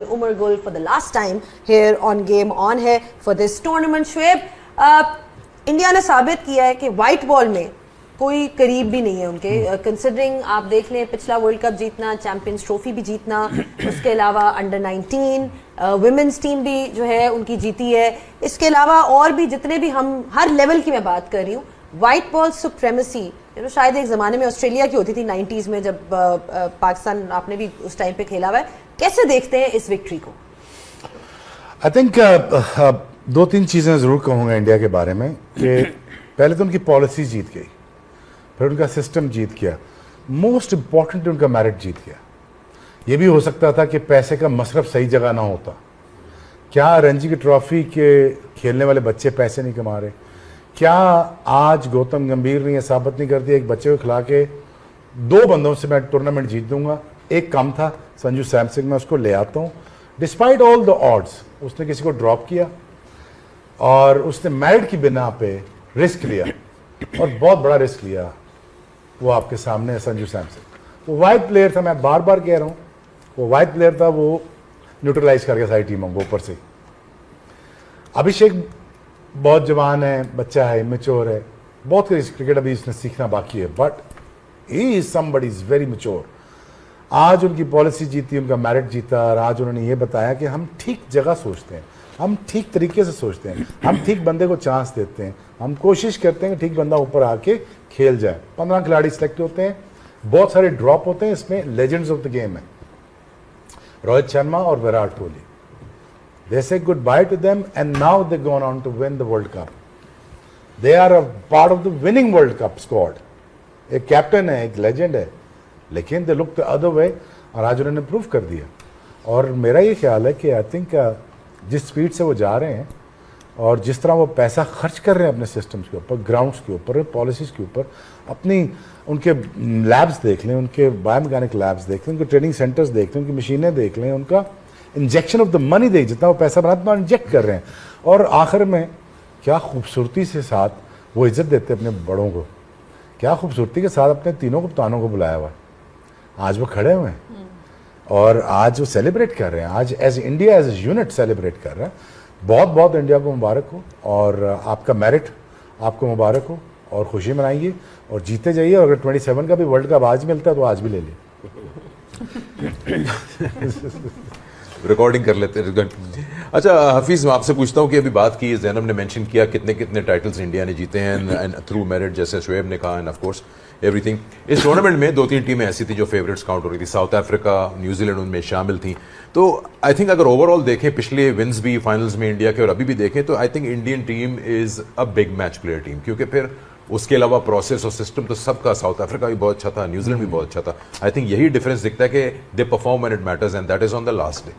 Umar Gul for the last time here on Game On है for this tournament. Shoaib, India ने साबित किया है कि वाइट बॉल में कोई करीब भी नहीं है उनके, कंसिडरिंग आप देख लें पिछला वर्ल्ड कप जीतना, चैंपियंस ट्रॉफी भी जीतना, उसके अलावा अंडर 19 वुमेन्स टीम भी जो है उनकी जीती है, इसके अलावा और भी जितने भी हम हर लेवल की मैं बात कर रही हूँ, वाइट बॉल सुप्रेमेसी शायद एक ज़माने में ऑस्ट्रेलिया की होती थी 90s में, जब पाकिस्तान आपने भी उस टाइम पे खेला हुआ है। कैसे देखते हैं इस विक्ट्री को? आई थिंक दो तीन चीज़ें ज़रूर कहूँगा इंडिया के बारे में कि पहले तो उनकी पॉलिसी जीत गई, फिर उनका सिस्टम जीत गया, मोस्ट इम्पॉर्टेंट उनका मेरिट जीत गया। ये भी हो सकता था कि पैसे का मसरफ सही जगह ना होता। क्या रणजी की ट्रॉफी के खेलने वाले बच्चे पैसे नहीं कमा रहे? क्या आज गौतम गंभीर ने यह साबित नहीं कर दिया एक बच्चे को खिला के 2 बंदों से मैं टूर्नामेंट जीत दूंगा? एक कम था, संजू सैमसन, मैं उसको ले आता हूँ। डिस्पाइट ऑल द ऑड्स उसने किसी को ड्रॉप किया और उसने मेरिट की बिना पे रिस्क लिया और बहुत बड़ा रिस्क लिया। वो आपके सामने है संजू सैमसन। वो वाइट प्लेयर था, मैं बार बार कह रहा हूँ, वो वाइट प्लेयर था, वो न्यूट्रलाइज करके सारी टीमों को ऊपर से। अभिषेक बहुत जवान है, बच्चा है, मैच्योर है, बहुत क्रिकेट अभी इसने सीखना बाकी है, but he is somebody is very mature. आज उनकी पॉलिसी जीती, उनका मेरिट जीता, और आज उन्होंने ये बताया कि हम ठीक जगह सोचते हैं, हम ठीक तरीके से सोचते हैं, हम ठीक बंदे को चांस देते हैं, हम कोशिश करते हैं कि ठीक बंदा ऊपर आके खेल जाए। 15 खिलाड़ी सिलेक्ट होते हैं, बहुत सारे ड्रॉप होते हैं, इसमें लेजेंड्स ऑफ द गेम है रोहित शर्मा और Virat Kohli. They say goodbye to them and now they've gone on to win the World Cup. They are a part of the winning World Cup squad. एक कैप्टन है, एक legend है, लेकिन they look the other way और आज उन्होंने prove कर दिया। और मेरा ये ख्याल है कि आई थिंक जिस स्पीड से वो जा रहे हैं और जिस तरह वो पैसा खर्च कर रहे हैं अपने सिस्टम्स के ऊपर, ग्राउंड्स के ऊपर, पॉलिसीज़ के ऊपर, अपनी उनके लैब्स देख लें, उनके बायोमैकेनिक लैब्स देख लें, उनके ट्रेनिंग सेंटर्स देख लें, उनकी मशीनें देख लें, उनका इंजेक्शन ऑफ द मनी दे, जितना वो पैसा बना उतना इंजेक्ट कर रहे हैं। और आखिर में क्या खूबसूरती से साथ वो इज्जत देते हैं अपने बड़ों को, क्या खूबसूरती के साथ अपने तीनों कप्तानों को बुलाया हुआ है। आज वो खड़े हुए हैं और आज वो सेलिब्रेट कर रहे हैं, आज as India as a unit celebrate कर रहे हैं। बहुत बहुत इंडिया को मुबारक हो और आपका मेरिट आपको मुबारक हो और खुशी मनाइए और जीते जाइए। और अगर 27 का भी वर्ल्ड कप आज मिलता है तो आज भी ले लिए। रिकॉर्डिंग कर लेते हैं। अच्छा हफीज़, मैं आपसे पूछता हूँ कि अभी बात की, ज़ैनब ने मेंशन किया कितने कितने टाइटल्स इंडिया ने जीते हैं एंड थ्रू मेरिट, जैसे शुएब ने कहा, एंड ऑफ कोर्स एवरीथिंग। इस टूर्नामेंट में 2-3 टीमें ऐसी थी जो फेवरेट्स काउंट हो रही थी, साउथ अफ्रीका, न्यूजीलैंड उनमें शामिल थी। तो आई थिंक अगर ओवरऑल देखें पिछले विन्स भी फाइनल्स में इंडिया के और अभी भी देखें तो I think Indian team is a big match player team, क्योंकि फिर उसके अलावा प्रोसेस और सिस्टम तो सबका, साउथ अफ्रीका भी बहुत अच्छा था, न्यूजीलैंड भी बहुत अच्छा था। आई थिंक यही डिफरेंस दिखता है कि they perform when it matters and that is on the last day.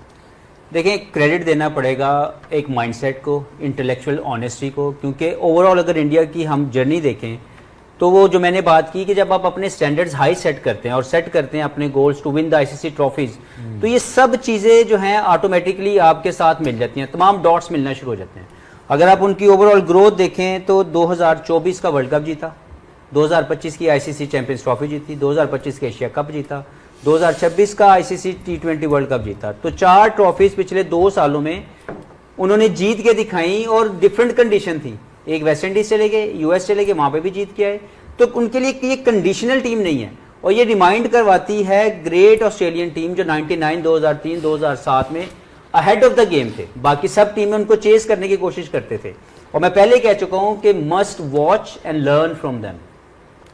देखिए, क्रेडिट देना पड़ेगा एक माइंडसेट को, इंटेलेक्चुअल ऑनेस्टी को, क्योंकि ओवरऑल अगर इंडिया की हम जर्नी देखें तो वो जो मैंने बात की कि जब आप अपने स्टैंडर्ड्स हाई सेट करते हैं और सेट करते हैं अपने goals to win the ICC trophies, तो ये सब चीज़ें जो हैं ऑटोमेटिकली आपके साथ मिल जाती हैं, तमाम डॉट्स मिलना शुरू हो जाते हैं। अगर आप उनकी ओवरऑल ग्रोथ देखें तो 2024 का वर्ल्ड कप जीता, 2025 की आईसीसी चैंपियंस ट्रॉफी जीती, 2025 का एशिया कप जीता, 2026 का आईसीसी T20 वर्ल्ड कप जीता। तो 4 ट्रॉफीज पिछले 2 सालों में उन्होंने जीत के दिखाई और डिफरेंट कंडीशन थी। एक वेस्ट इंडीज चले गए, यूएस चले गए, वहां पे भी जीत के आए। तो उनके लिए ये कंडीशनल टीम नहीं है और ये रिमाइंड करवाती है ग्रेट ऑस्ट्रेलियन टीम जो 99, 2003, 2007 में अहेड ऑफ द गेम थे। बाकी सब टीमें उनको चेस करने की कोशिश करते थे और मैं पहले कह चुका हूं कि must watch and learn from them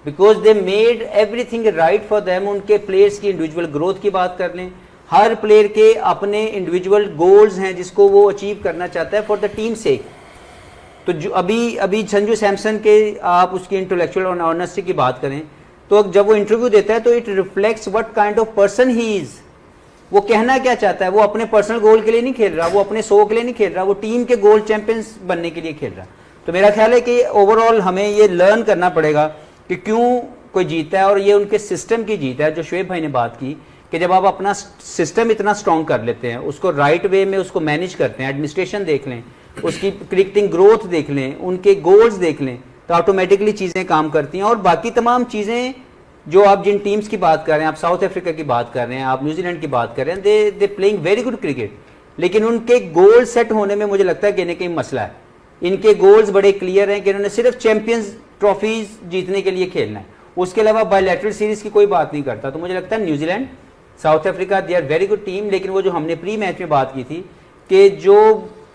because they made everything right for them. उनके प्लेयर्स की इंडिविजुअल ग्रोथ की बात कर लें, हर प्लेयर के अपने इंडिविजुअल गोल्स हैं जिसको वो अचीव करना चाहता है फॉर द टीम सेक। तो जो अभी संजू सैमसन के आप उसकी इंटेलेक्चुअल और ऑनेस्टी की बात करें तो जब वो इंटरव्यू देता है तो it reflects what kind of person he is. वो कहना क्या चाहता है, वो अपने पर्सनल गोल के लिए नहीं खेल रहा, वो अपने शो के लिए नहीं खेल रहा, वो टीम के गोल्ड चैंपियंस बनने के लिए खेल रहा। तो मेरा ख्याल है कि ओवरऑल हमें ये लर्न करना पड़ेगा कि क्यों कोई जीता है और ये उनके सिस्टम की जीत है। जो शुएब भाई ने बात की कि जब आप अपना सिस्टम इतना स्ट्रॉन्ग कर लेते हैं, उसको राइट वे में उसको मैनेज करते हैं, एडमिनिस्ट्रेशन देख लें, उसकी क्रिकेटिंग ग्रोथ देख लें, उनके गोल्स देख लें, तो ऑटोमेटिकली चीज़ें काम करती हैं और बाकी तमाम चीज़ें जो आप जिन टीम्स की बात कर रहे हैं, आप साउथ अफ्रीका की बात कर रहे हैं, आप न्यूजीलैंड की बात कर रहे हैं, they playing very good cricket, लेकिन उनके गोल सेट होने में मुझे लगता है कहीं ना कहीं मसला है। इनके गोल्स बड़े क्लियर हैं कि इन्होंने सिर्फ चैंपियंस ट्रॉफीज जीतने के लिए खेलना है, उसके अलावा बायलैटरल सीरीज की कोई बात नहीं करता। तो मुझे लगता है New Zealand, South Africa, they are very good team, लेकिन वो जो हमने प्री मैच में बात की थी कि जो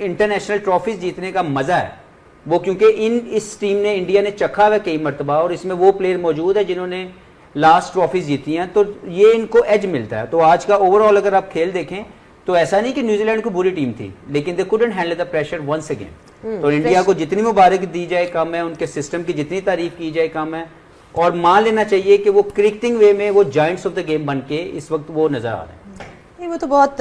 इंटरनेशनल ट्रॉफीज जीतने का मजा है वो, क्योंकि इस टीम ने, इंडिया ने चखा हुआ कई मरतबा, और इसमें वो प्लेयर मौजूद है जिन्होंने लास्ट ट्रॉफीज जीती हैं, तो ये इनको एज मिलता है। तो आज का ओवरऑल अगर आप खेल देखें तो ऐसा नहीं कि न्यूजीलैंड को बुरी टीम थी, लेकिन they couldn't handle the pressure once again. तो इंडिया को जितनी मुबारक दी जाए कम है, उनके सिस्टम की जितनी तारीफ की जाए कम है, और मान लेना चाहिए कि वो क्रिकेटिंग वे में वो जायंट्स ऑफ द गेम बन के इस वक्त वो नजर आ रहे हैं। नहीं, वो तो बहुत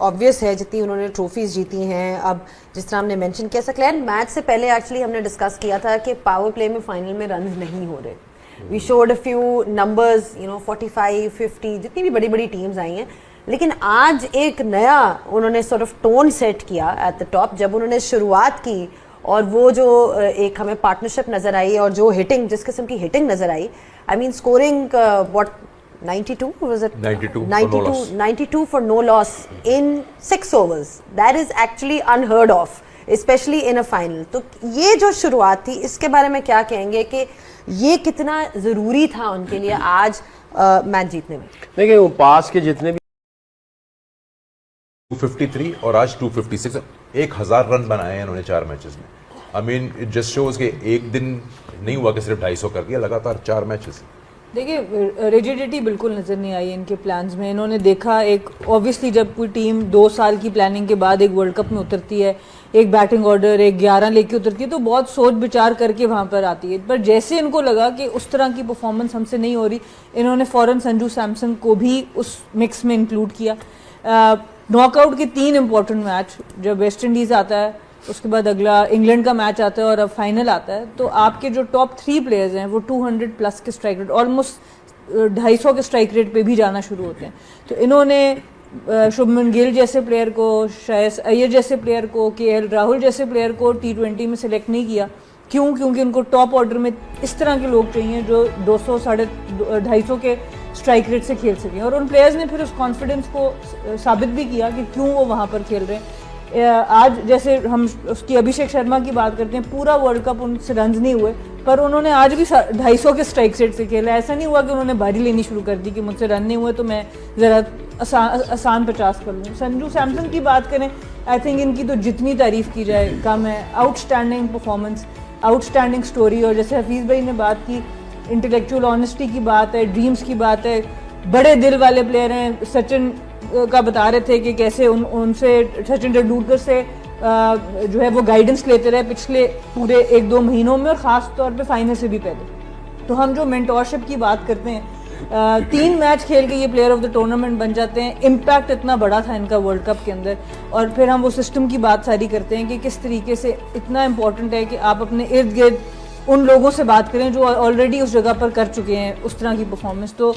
ऑब्वियस है जितनी उन्होंने ट्रॉफीज जीती हैं। अब जिस तरह हमने मेंशन किया, सकलैन मैच से पहले एक्चुअली हमने डिस्कस किया था कि पावर प्ले में फाइनल में रन नहीं हो रहे। We showed a few numbers, 45, 50, जितनी भी बड़ी बड़ी टीम्स आई हैं, लेकिन आज एक नया उन्होंने सॉर्ट ऑफ टोन सेट किया एट द टॉप जब उन्होंने शुरुआत की, और वो जो एक हमें पार्टनरशिप नजर आई और जो हिटिंग, जिस किस्म की हिटिंग नजर आई, I mean scoring what 92 was it 92 for no loss in 6 overs, that is actually unheard of, especially in a final। तो ये जो शुरुआत थी, इसके बारे में क्या कहेंगे कि ये कितना जरूरी था उनके लिए आज मैच जीतने में? देखिए वो पास के जितने भी 253 और आज 256, 1000 रन बनाए हैं इन्होंने 4 मैचेस में। I mean it just shows कि एक दिन नहीं हुआ कि सिर्फ 250 कर दिया, लगातार 4 मैचेस। देखिए रिजिडिटी बिल्कुल नज़र नहीं आई इनके प्लान्स में। इन्होंने देखा, एक ऑब्वियसली जब कोई टीम 2 साल की प्लानिंग के बाद एक वर्ल्ड कप में उतरती है, एक बैटिंग ऑर्डर, एक 11 लेके उतरती है, तो बहुत सोच विचार करके वहाँ पर आती है। पर जैसे इनको लगा कि उस तरह की परफॉर्मेंस हमसे नहीं हो रही, इन्होंने फ़ौरन संजू सैमसन को भी उस मिक्स में इंक्लूड किया। नॉकआउट के 3 इंपॉर्टेंट मैच, जब वेस्ट इंडीज़ आता है, उसके बाद अगला इंग्लैंड का मैच आता है और अब फाइनल आता है, तो आपके जो टॉप 3 प्लेयर्स हैं वो 200 प्लस के स्ट्राइक रेट, ऑलमोस्ट 250 के स्ट्राइक रेट पे भी जाना शुरू होते हैं। तो इन्होंने शुभमन गिल जैसे प्लेयर को, श्रेयस अय्यर जैसे प्लेयर को, केएल राहुल जैसे प्लेयर को T20 में सिलेक्ट नहीं किया। क्यों? क्योंकि उनको टॉप ऑर्डर में इस तरह के लोग चाहिए जो 200, 250 के स्ट्राइक रेट से खेल सकें, और उन प्लेयर्स ने फिर उस कॉन्फिडेंस को साबित भी किया कि क्यों वो वहाँ पर खेल रहे हैं। आज जैसे हम उसकी अभिषेक शर्मा की बात करते हैं, पूरा वर्ल्ड कप उनसे रन नहीं हुए, पर उन्होंने आज भी 250 के स्ट्राइक रेट से खेला। ऐसा नहीं हुआ कि उन्होंने बारी लेनी शुरू कर दी कि मुझसे रन नहीं हुए तो मैं ज़रा आसान 50 कर लूँ। संजू सैमसन की बात करें, आई थिंक इनकी तो जितनी तारीफ़ की जाए कम है। आउटस्टैंडिंग परफॉर्मेंस, आउटस्टैंडिंग स्टोरी, और जैसे हफीज़ भाई ने बात की, इंटेलेक्चुअल ऑनेस्टी की बात है, ड्रीम्स की बात है, बड़े दिल वाले प्लेयर हैं। सचिन का बता रहे थे कि कैसे उनसे, सचिन तेंदुलकर से जो है वो गाइडेंस लेते रहे पिछले पूरे 1-2 महीनों में, और ख़ास तौर पे फाइनल से भी पहले। तो हम जो मेंटोरशिप की बात करते हैं, 3 मैच खेल के ये प्लेयर ऑफ द टूर्नामेंट बन जाते हैं। इम्पैक्ट इतना बड़ा था इनका वर्ल्ड कप के अंदर, और फिर हम वो सिस्टम की बात सारी करते हैं कि किस तरीके से इतना इम्पोर्टेंट है कि आप अपने इर्द गिर्द उन लोगों से बात करें जो ऑलरेडी उस जगह पर कर चुके हैं उस तरह की परफॉर्मेंस। तो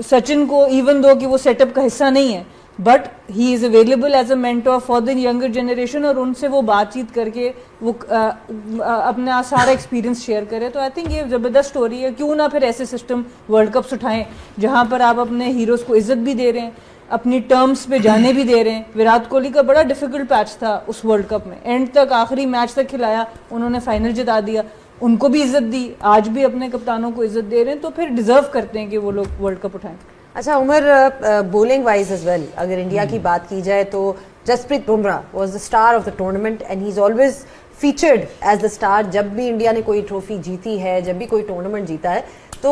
सचिन को, इवन दो कि वो सेटअप का हिस्सा नहीं है, but he is available as a mentor for the younger generation, और उनसे वो बातचीत करके वो अपना सारा एक्सपीरियंस शेयर करे। तो आई थिंक ये ज़बरदस्त स्टोरी है। क्यों ना फिर ऐसे सिस्टम वर्ल्ड कप्स उठाएं जहाँ पर आप अपने हीरोज़ को इज्जत भी दे रहे हैं, अपनी टर्म्स पे जाने भी दे रहे हैं। विराट कोहली का बड़ा डिफिकल्ट पैच था उस वर्ल्ड कप में, एंड तक, आखिरी मैच तक खिलाया, उन्होंने फाइनल जिता दिया, उनको भी इज्जत दी, आज भी अपने कप्तानों को इज्जत दे रहे हैं, तो फिर डिजर्व करते हैं कि वो लोग वर्ल्ड कप उठाएं। अच्छा Umar, bowling wise as well अगर इंडिया की बात की जाए तो Jasprit Bumrah was the star of the tournament, and he is always featured as the star. जब भी इंडिया ने कोई ट्रॉफी जीती है, जब भी कोई टूर्नामेंट जीता है, तो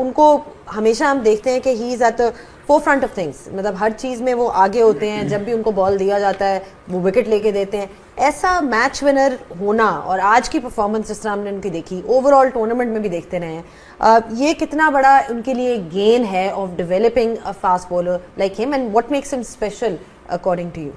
उनको हमेशा हम देखते हैं कि he is at the forefront of things, मतलब हर चीज़ में वो आगे होते हैं। जब भी उनको बॉल दिया जाता है वो विकेट लेके देते हैं। ऐसा मैच विनर होना, और आज की परफॉर्मेंस जिस तरह हमने उनकी देखी, ओवरऑल टूर्नामेंट में भी देखते रहे हैं, ये कितना बड़ा उनके लिए गेन है of developing a fast bowler like him, and what makes him special according to you?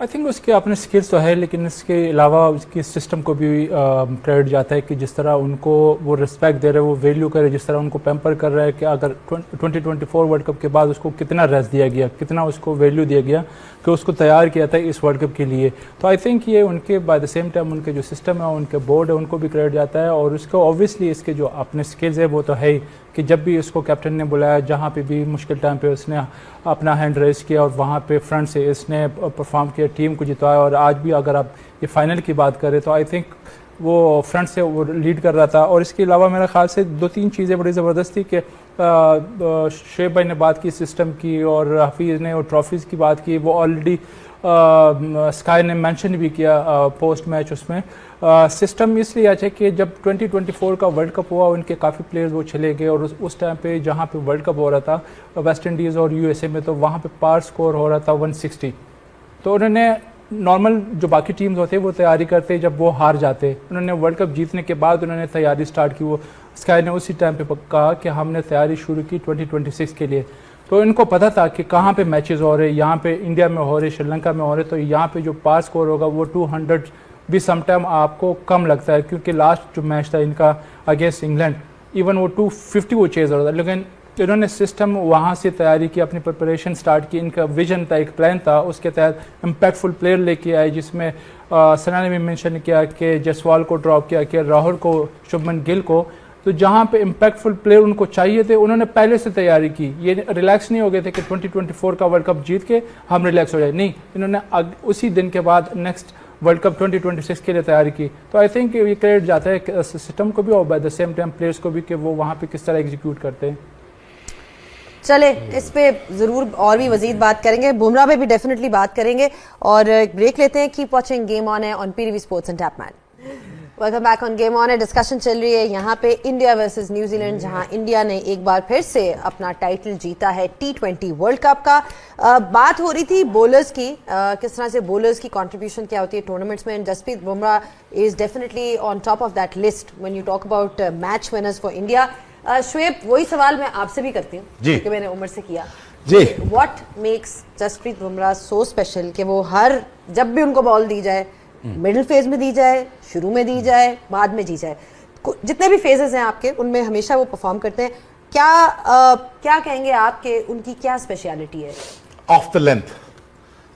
I think उसके अपने स्किल्स तो है, लेकिन इसके अलावा उसकी सिस्टम को भी क्रेडिट जाता है कि जिस तरह उनको वो रिस्पेक्ट दे रहे हैं, वो वैल्यू करे, जिस तरह उनको पैम्पर कर रहा है कि अगर 2024 वर्ल्ड कप के बाद उसको कितना रेस्ट दिया गया, कितना उसको वैल्यू दिया गया कि उसको तैयार किया था इस वर्ल्ड कप के लिए। तो आई थिंक ये उनके बाय द सेम टाइम उनके जो सिस्टम है, उनके बोर्ड है, उनको भी क्रेडिट जाता है। और उसको ऑब्वियसली इसके जो अपने स्किल्स है वो तो है ही कि जब भी उसको कैप्टन ने बुलाया, जहाँ पे भी मुश्किल टाइम पे उसने अपना हैंड रेस किया और वहाँ पे फ्रंट से इसने परफॉर्म किया, टीम को जितवाया। और आज भी अगर आप ये फाइनल की बात करें तो आई थिंक वो फ्रंट से वो लीड कर रहा था। और इसके अलावा मेरे ख्याल से 2-3 चीज़ें बड़ी ज़बरदस्त थी कि शुएब भाई ने बात की सिस्टम की और हफीज़ ने और ट्रॉफीज़ की बात की। वो ऑलरेडी स्काई ने मेंशन भी किया पोस्ट मैच उसमें। सिस्टम इसलिए अच्छा है कि जब 2024 का वर्ल्ड कप हुआ उनके काफ़ी प्लेयर्स वो चले गए और उस टाइम पे जहाँ पे वर्ल्ड कप हो रहा था वेस्ट इंडीज़ और यूएसए में, तो वहाँ पे पार स्कोर हो रहा था 160। तो उन्होंने नॉर्मल जो बाकी टीम्स होते वो तैयारी करते जब वो हार जाते, उन्होंने वर्ल्ड कप जीतने के बाद उन्होंने तैयारी स्टार्ट की। वो स्काई ने उसी टाइम पे कहा कि हमने तैयारी शुरू की 2026 के लिए। तो इनको पता था कि कहाँ पे मैचेस हो रहे, यहाँ पे इंडिया में हो रहे, श्रीलंका में हो रहे, तो यहाँ पे जो पार स्कोर होगा वो 200 भी समटाइम आपको कम लगता है, क्योंकि लास्ट जो मैच था इनका अगेंस्ट इंग्लैंड इवन वो 250 वो चेज हो रहा था। लेकिन इन्होंने सिस्टम वहाँ से तैयारी की, अपनी प्रिपरेशन स्टार्ट की, इनका विजन था, एक प्लान था, उसके तहत इम्पैक्टफुल प्लेयर लेके आए, जिसमें सना ने भी मेंशन किया कि जसवाल को ड्रॉप किया, कि राहुल को, शुभमन गिल को। तो जहाँ पे इम्पैक्टफुल प्लेयर उनको चाहिए थे उन्होंने पहले से तैयारी की। ये रिलैक्स नहीं हो गए थे कि 2024 का वर्ल्ड कप जीत के हम रिलैक्स हो जाए, नहीं, इन्होंने उसी दिन के बाद नेक्स्ट वर्ल्ड कप 2026 के लिए तैयारी की। तो आई थिंक ये क्रेडिट जाता है सिस्टम को भी और by the same time players को भी कि वो वहाँ पे किस तरह एग्जीक्यूट करते हैं। चले इस पे जरूर और भी मजीद बात करेंगे, बुमराह पे भी डेफिनेटली बात करेंगे। और एक ब्रेक लेते हैं। कीप वॉचिंग गेम ऑन है on PTV sports and Tapmad. Welcome back on game on है। डिस्कशन चल रही है यहाँ पे इंडिया वर्सेस न्यूजीलैंड, जहाँ इंडिया ने एक बार फिर से अपना टाइटल जीता है T20 वर्ल्ड कप का। बात हो रही थी बॉलर्स की, किस तरह से बॉलर्स की कंट्रीब्यूशन क्या होती है टूर्नामेंट्स में। Jasprit Bumrah is definitely on top of that list when you talk about match winners for India. Shoaib, वही सवाल मैं आपसे भी करती हूँ कि मैंने उमर से किया जी। What makes Jasprit Bumrah so special कि वो हर जब भी उनको बॉल दी जाए, मिडिल फेज में दी जाए, शुरू में दी जाए, बाद में दी जाए, जितने भी फेजेस हैं आपके उनमें हमेशा वो परफॉर्म करते हैं। क्या कहेंगे आप कि उनकी क्या स्पेशलिटी है? ऑफ द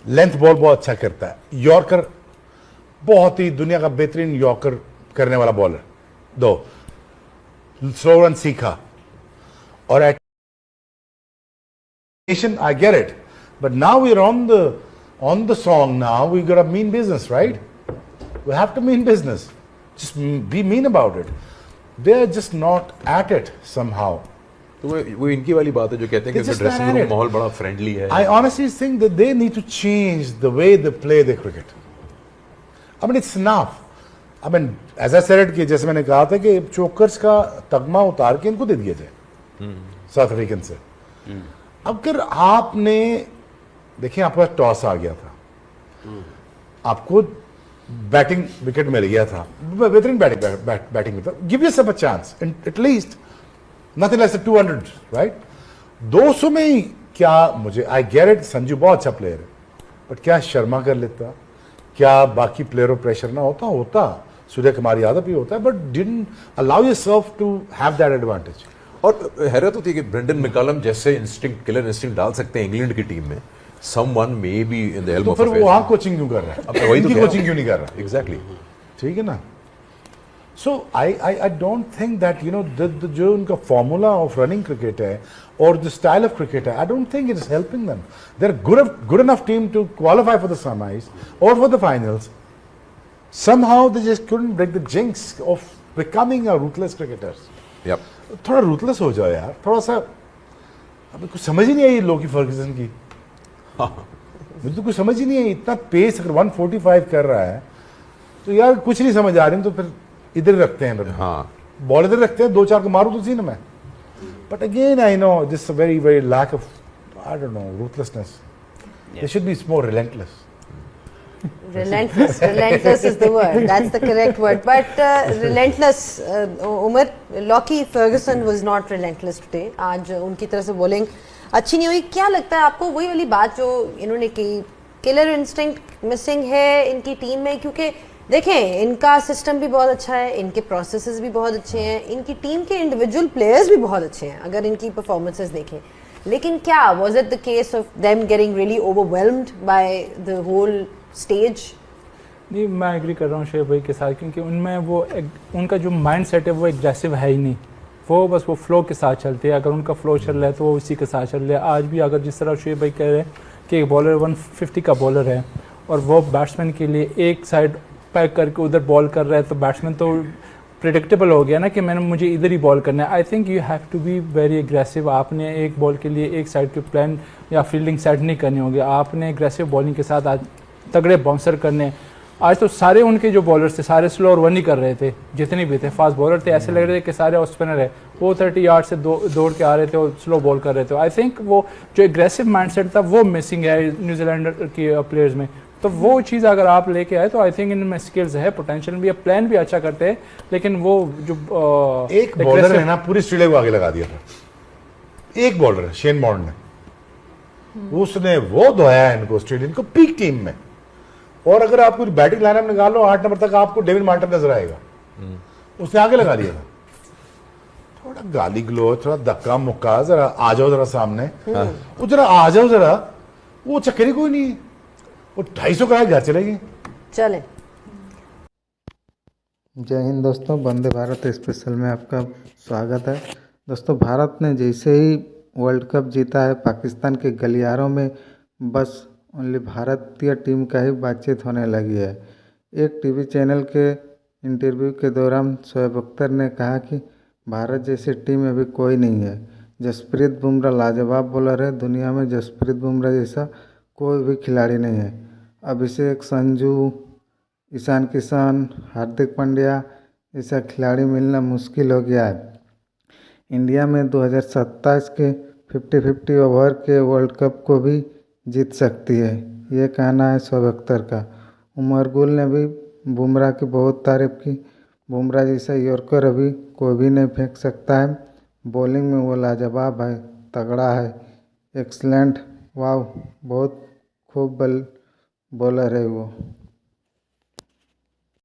लेंथ बॉल बहुत अच्छा करता है। यॉर्कर बहुत ही दुनिया का बेहतरीन यॉर्कर करने वाला बॉलर। दो स्लो रन सीखा और I get it, but now we're on the song now. We got to mean business, right? We have to mean business. Just be mean about it. They're just not at it somehow. तो वो इनकी वाली बात है जो कहते हैं कि ड्रेसिंग रूम माहौल बड़ा फ्रेंडली है। I honestly think that they need to change the way they play their cricket. I mean, it's enough. I mean, as I said it, कि जैसे मैंने कहा था कि चोकर्स का तगमा उतार के इनको दे दिए थे साउथ अफ्रीकन से। अगर आपने देखिए आपका टॉस आ गया था, आपको बैटिंग विकेट मिल गया था, बेहतरीन बैटिंग में था, give yourself a chance at least, nothing like 200, right? 200 में ही क्या मुझे आई गेट इट, संजू बहुत अच्छा प्लेयर है, बट क्या शर्मा कर लेता, क्या बाकी प्लेयरों प्रेशर ना होता सूर्य कुमार यादव भी होता है, but didn't allow yourself to have that advantage. और हैरत होती है कि ब्रेंडन मैकलम जैसे इंस्टिंक्ट, किलर इंस्टिंक्ट डाल सकते हैं इंग्लैंड की टीम में, someone may be in the helm तो of फिर affairs. वो वहां कोचिंग क्यों कर रहा है? अब वही तो इनकी कह रहा कोचिंग हूं। क्यों नहीं कर रहा? Exactly. ठीक है ना? So I don't think that जो उनका फॉर्मूला ऑफ रनिंग क्रिकेट है और the style of cricket है, I don't think it is helping them. They're good enough team to qualify for the semis or for the finals. Somehow they just couldn't break the jinx of becoming a ruthless cricketers. Yep. थोड़ा ruthless हो जाओ यार, थोड़ा सा। अभी कुछ समझ ही नहीं आई लोकी फर्ग्यूसन की। मुझे तो कुछ समझ ही नहीं आई, इतना पेस अगर 145 कर रहा है तो यार कुछ नहीं समझ आ रही, तो फिर इधर रखते हैं, हाँ, बॉल इधर रखते हैं, 2-4 को मारो तो सीन में। But again I know this very very lack of, I don't know, ruthlessness. They should be more relentless. Relentless is the word. That's the correct word. But relentless, Umar, Lockie Ferguson was not relentless today. आज उनकी तरफ से bowling अच्छी नहीं हुई। क्या लगता है आपको, वही वाली बात जो इन्होंने की, किलर इंस्टिंक्ट मिसिंग है इनकी टीम में? क्योंकि देखें इनका सिस्टम भी बहुत अच्छा है, इनके प्रोसेसेस भी बहुत अच्छे हैं, इनकी टीम के इंडिविजुअल प्लेयर्स भी बहुत अच्छे हैं अगर इनकी परफॉर्मेंसेस देखें, लेकिन क्या was it the case of them getting really overwhelmed by the whole stage? नहीं, मैं एग्री कर रहा हूँ शेख भाई के साथ, क्योंकि उनमें वो उनका जो माइंड सेट है वो एग्रेसिव है ही नहीं। वो बस वो फ्लो के साथ चलते हैं। अगर उनका फ्लो चल रहा है तो वो उसी के साथ चल रहा है। आज भी अगर जिस तरह शेख भाई कह रहे हैं कि एक बॉलर 150 का बॉलर है और वो बैट्समैन के लिए एक साइड पैक करके उधर बॉल कर रहा है, तो बैट्समैन तो प्रिडिक्टेबल हो गया ना कि मुझे इधर ही बॉल करना है। I think you have to be very aggressive. आपने एक बॉल के लिए एक साइड के प्लान या फील्डिंग सेट नहीं करनी होगी। आपने एग्रेसिव बॉलिंग के साथ आज तगड़े बाउंसर करने। आज तो सारे उनके जो बॉलर्स थे सारे स्लो और वन ही कर रहे थे, जितने भी थे फास्ट बॉलर थे, ऐसे लग रहे थे कि सारे ऑफ स्पिनर है। वो 30 यार्ड से दौड़ के आ रहे थे और स्लो बॉल कर रहे थे। आई थिंक वो जो एग्रेसिव माइंडसेट था वो मिसिंग है न्यूजीलैंड की प्लेयर्स में। तो वो चीज़ अगर आप लेके आए तो आई थिंक इनमें स्किल्स है, पोटेंशियल भी है, प्लान भी अच्छा करते हैं। लेकिन वो जो एक बॉलर ने ना पूरी ऑस्ट्रेलिया को आगे लगा दिया था। एक बॉलर है शेन बॉन्ड ने, उसने वो धोया इनको ऑस्ट्रेलियन को पीक टीम में। और अगर आप पूरी बैटिंग लाइनअप निकालो 8 नंबर तक आपको डेविड मार्टिन नजर आएगा। उसने आगे लगा दिया था। थोड़ा गाली गलोच, थोड़ा धक्का मुक्का, जरा आ जाओ जरा सामने, वो जरा आ जाओ जरा, वो चक्कर ही कोई नहीं है। वो 250 का घर चलेगी। चले जय हिंद दोस्तों, वंदे भारत स्पेशल में आपका स्वागत है। दोस्तों, भारत ने जैसे ही वर्ल्ड कप जीता है, पाकिस्तान के गलियारों में बस ओनली भारतीय टीम का ही बातचीत होने लगी है। एक टीवी चैनल के इंटरव्यू के दौरान शोएब अख्तर ने कहा कि भारत जैसी टीम अभी कोई नहीं है। जसप्रीत बुमराह लाजवाब बॉलर है। दुनिया में जसप्रीत बुमराह जैसा कोई भी खिलाड़ी नहीं है। अभिषेक, संजू, ईशान किशन, हार्दिक पांड्या ऐसा खिलाड़ी मिलना मुश्किल हो गया है। इंडिया में 2027 के 50-50 ओवर के वर्ल्ड कप को भी जीत सकती है, ये कहना है शोएब अख्तर का। उमर गुल ने भी बुमराह की बहुत तारीफ की। बुमराह जैसा यॉर्कर अभी कोई भी नहीं फेंक सकता है। बॉलिंग में वो लाजवाब है, तगड़ा है, एक्सलेंट, वाह, बहुत खूब बॉलर है वो।